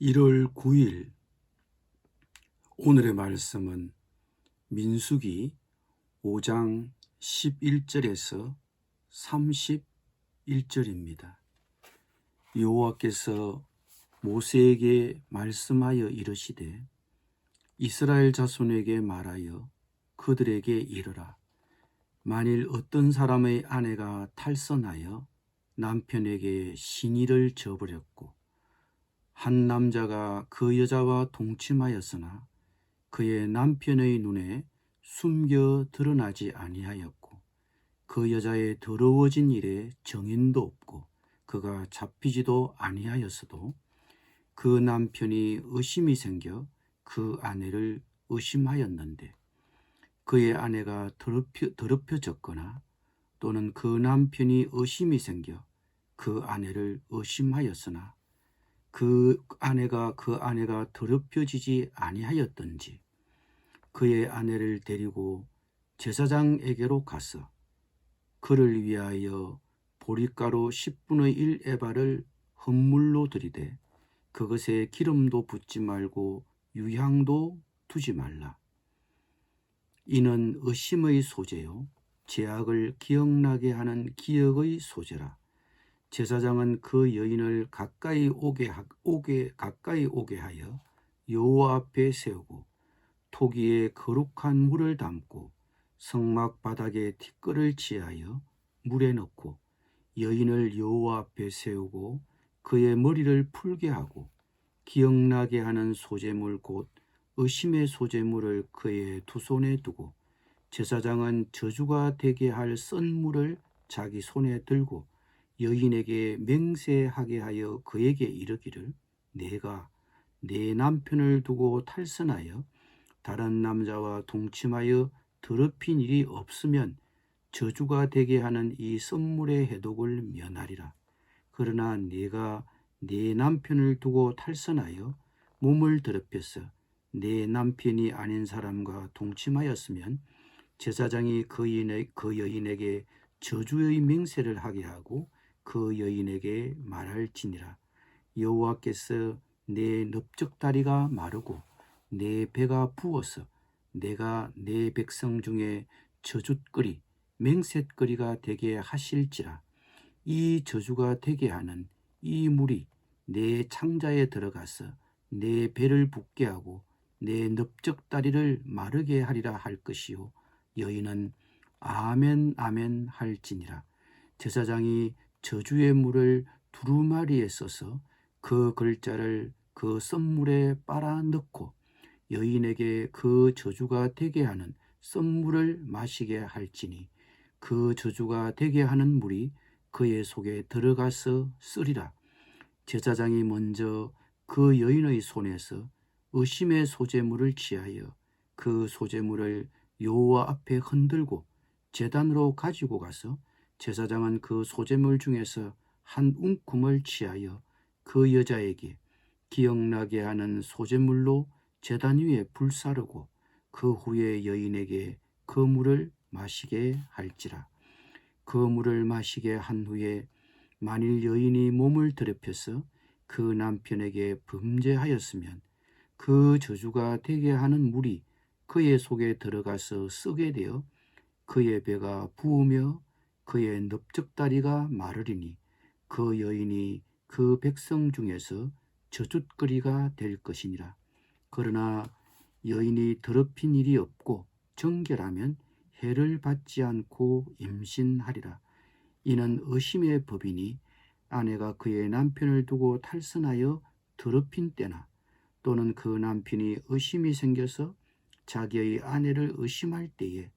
1월 9일 오늘의 말씀은 민수기 5장 11절에서 31절입니다. 여호와께서 모세에게 말씀하여 이르시되 이스라엘 자손에게 말하여 그들에게 이르라. 만일 어떤 사람의 아내가 탈선하여 남편에게 시니를 저버렸고 한 남자가 그 여자와 동침하였으나 그의 남편의 눈에 숨겨 드러나지 아니하였고 그 여자의 더러워진 일에 정인도 없고 그가 잡히지도 아니하였어도 그 남편이 의심이 생겨 그 아내를 의심하였는데 그의 아내가 더럽혀졌거나 또는 그 남편이 의심이 생겨 그 아내를 의심하였으나 그 아내가 더럽혀지지 아니하였던지 그의 아내를 데리고 제사장에게로 가서 그를 위하여 보리가루 10분의 1 에바를 헌물로 드리되 그것에 기름도 붓지 말고 유향도 두지 말라. 이는 의심의 소재요 죄악을 기억나게 하는 기억의 소재라. 제사장은 그 여인을 가까이 오게 하여 여호와 앞에 세우고 토기에 거룩한 물을 담고 성막 바닥에 티끌을 취하여 물에 넣고 여인을 여호와 앞에 세우고 그의 머리를 풀게 하고 기억나게 하는 소재물 곧 의심의 소재물을 그의 두 손에 두고 제사장은 저주가 되게 할 썬물을 자기 손에 들고 여인에게 맹세하게 하여 그에게 이르기를 내가 내 남편을 두고 탈선하여 다른 남자와 동침하여 더럽힌 일이 없으면 저주가 되게 하는 이 썬물의 해독을 면하리라. 그러나 내가 내 남편을 두고 탈선하여 몸을 더럽혀서 내 남편이 아닌 사람과 동침하였으면 제사장이 그 여인에게 저주의 맹세를 하게 하고 그 여인에게 말할지니라. 여호와께서 내 넓적다리가 마르고 내 배가 부어서 내가 내 백성 중에 저주거리 맹셋거리가 되게 하실지라. 이 저주가 되게 하는 이 물이 내 창자에 들어가서 내 배를 붓게 하고 내 넓적다리를 마르게 하리라 할 것이요 여인은 아멘 아멘 할지니라. 제사장이 저주의 물을 두루마리에 써서 그 글자를 그 썬물에 빨아 넣고 여인에게 그 저주가 되게 하는 썬물을 마시게 할지니 그 저주가 되게 하는 물이 그의 속에 들어가서 쓰리라. 제사장이 먼저 그 여인의 손에서 의심의 소재물을 취하여 그 소재물을 여호와 앞에 흔들고 제단으로 가지고 가서 제사장은 그 소재물 중에서 한 움큼을 취하여 그 여자에게 기억나게 하는 소재물로 제단 위에 불사르고 그 후에 여인에게 그 물을 마시게 할지라. 그 물을 마시게 한 후에 만일 여인이 몸을 더럽혀서 그 남편에게 범죄하였으면 그 저주가 되게 하는 물이 그의 속에 들어가서 쓰게 되어 그의 배가 부으며 그의 넓적다리가 마르리니 그 여인이 그 백성 중에서 저주거리가 될 것이니라. 그러나 여인이 더럽힌 일이 없고 정결하면 해를 받지 않고 임신하리라. 이는 의심의 법이니 아내가 그의 남편을 두고 탈선하여 더럽힌 때나 또는 그 남편이 의심이 생겨서 자기의 아내를 의심할 때에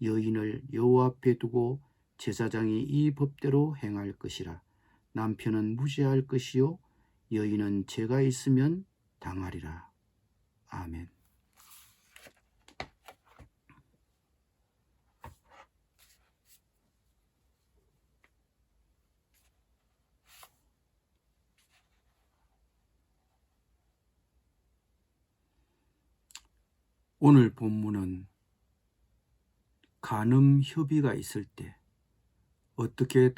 여인을 여호와 앞에 두고 제사장이 이 법대로 행할 것이라. 남편은 무죄할 것이요 여인은 죄가 있으면 당하리라. 아멘. 오늘 본문은 간음 협의가 있을 때 어떻게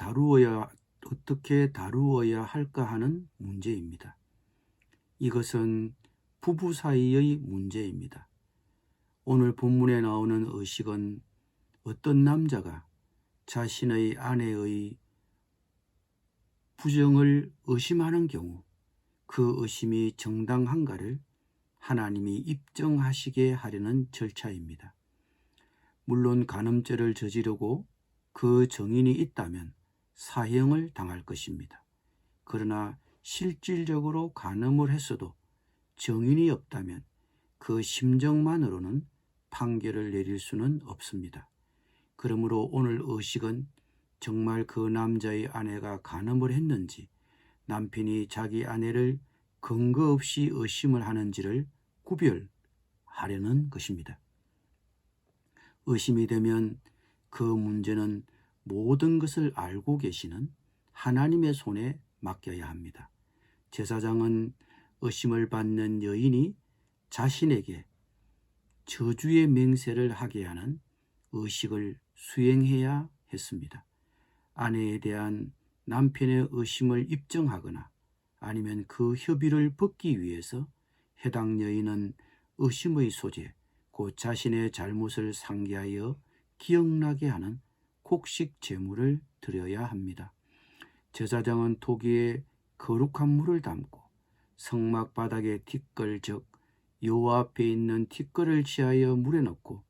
다루어야 할까 하는 문제입니다. 이것은 부부 사이의 문제입니다. 오늘 본문에 나오는 의식은 어떤 남자가 자신의 아내의 부정을 의심하는 경우 그 의심이 정당한가를 하나님이 입증하시게 하려는 절차입니다. 물론 간음죄를 저지르고 그 정인이 있다면 사형을 당할 것입니다. 그러나 실질적으로 간음을 했어도 정인이 없다면 그 심정만으로는 판결을 내릴 수는 없습니다. 그러므로 오늘 의식은 정말 그 남자의 아내가 간음을 했는지 남편이 자기 아내를 근거 없이 의심을 하는지를 구별하려는 것입니다. 의심이 되면 그 문제는 모든 것을 알고 계시는 하나님의 손에 맡겨야 합니다. 제사장은 의심을 받는 여인이 자신에게 저주의 맹세를 하게 하는 의식을 수행해야 했습니다. 아내에 대한 남편의 의심을 입증하거나 아니면 그 협의를 벗기 위해서 해당 여인은 의심의 소재, 곧 자신의 잘못을 상기하여 기억나게 하는 곡식 제물을 드려야 합니다. 제사장은 토기에 거룩한 물을 담고 성막 바닥에 티끌, 즉 여호와 앞에 있는 티끌을 취하여 물에 넣고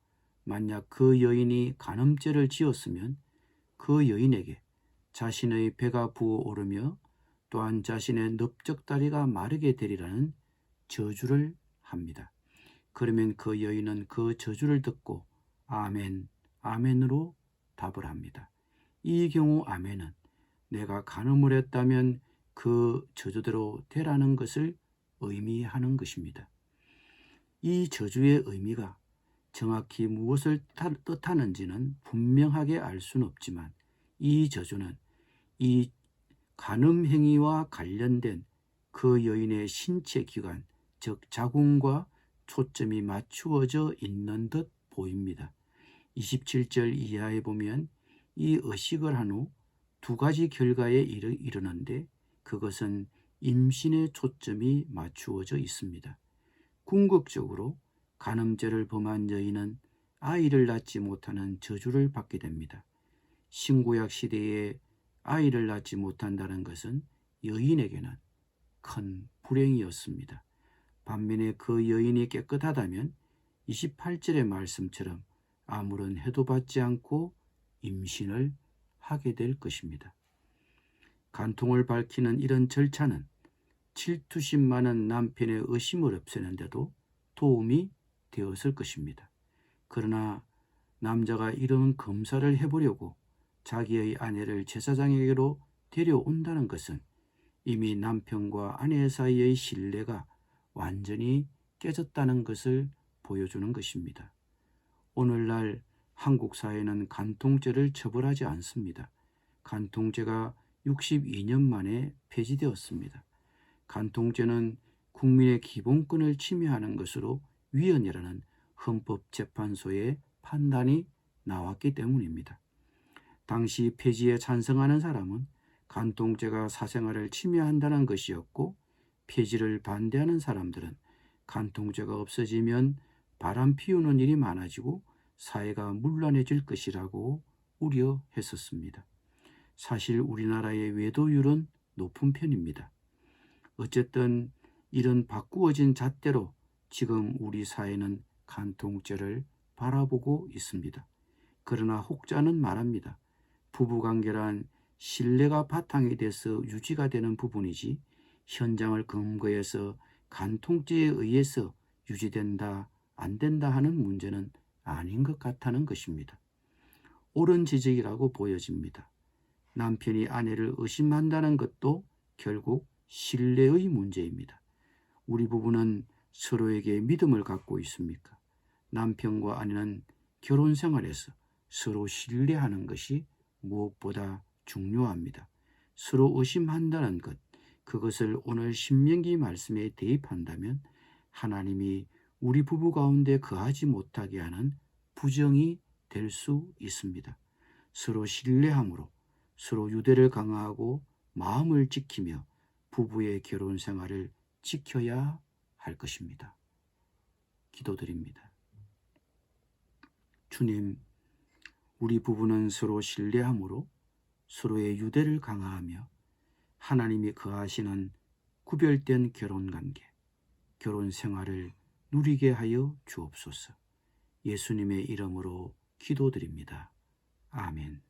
만약 그 여인이 간음죄를 지었으면 그 여인에게 자신의 배가 부어오르며 또한 자신의 넓적다리가 마르게 되리라는 저주를 합니다. 그러면 그 여인은 그 저주를 듣고 아멘, 아멘으로 답을 합니다. 이 경우 아멘은 내가 간음을 했다면 그 저주대로 되라는 것을 의미하는 것입니다. 이 저주의 의미가 정확히 무엇을 뜻하는지는 분명하게 알 수는 없지만 이 저주는 이 간음 행위와 관련된 그 여인의 신체 기관, 즉 자궁과 초점이 맞추어져 있는 듯 보입니다. 27절 이하에 보면 이 의식을 한 후 두 가지 결과에 이르는데 그것은 임신의 초점이 맞추어져 있습니다. 궁극적으로 간음죄를 범한 여인은 아이를 낳지 못하는 저주를 받게 됩니다. 신구약 시대에 아이를 낳지 못한다는 것은 여인에게는 큰 불행이었습니다. 반면에 그 여인이 깨끗하다면 28절의 말씀처럼 아무런 해도 받지 않고 임신을 하게 될 것입니다. 간통을 밝히는 이런 절차는 질투심 많은 남편의 의심을 없애는 데도 도움이 되었을 것입니다. 그러나 남자가 이런 검사를 해보려고 자기의 아내를 제사장에게로 데려온다는 것은 이미 남편과 아내 사이의 신뢰가 완전히 깨졌다는 것을 보여주는 것입니다. 오늘날 한국 사회는 간통죄를 처벌하지 않습니다. 간통죄가 62년 만에 폐지되었습니다. 간통죄는 국민의 기본권을 침해하는 것으로 위헌이라는 헌법재판소의 판단이 나왔기 때문입니다. 당시 폐지에 찬성하는 사람은 간통죄가 사생활을 침해한다는 것이었고 폐지를 반대하는 사람들은 간통죄가 없어지면 바람 피우는 일이 많아지고 사회가 문란해질 것이라고 우려했었습니다. 사실 우리나라의 외도율은 높은 편입니다. 어쨌든 이런 바꾸어진 잣대로 지금 우리 사회는 간통죄를 바라보고 있습니다. 그러나 혹자는 말합니다. 부부관계란 신뢰가 바탕이 돼서 유지가 되는 부분이지 현장을 근거해서 간통죄에 의해서 유지된다, 안 된다 하는 문제는 아닌 것 같다는 것입니다. 옳은 지적이라고 보여집니다. 남편이 아내를 의심한다는 것도 결국 신뢰의 문제입니다. 우리 부부는 서로에게 믿음을 갖고 있습니까? 남편과 아내는 결혼 생활에서 서로 신뢰하는 것이 무엇보다 중요합니다. 서로 의심한다는 것, 그것을 오늘 신명기 말씀에 대입한다면 하나님이 우리 부부 가운데 거하지 못하게 하는 부정이 될 수 있습니다. 서로 신뢰함으로 서로 유대를 강화하고 마음을 지키며 부부의 결혼 생활을 지켜야 할 것입니다. 기도드립니다. 주님, 우리 부부는 서로 신뢰함으로 서로의 유대를 강화하며 하나님이 거하시는 구별된 결혼관계, 결혼 생활을 누리게 하여 주옵소서. 예수님의 이름으로 기도드립니다. 아멘.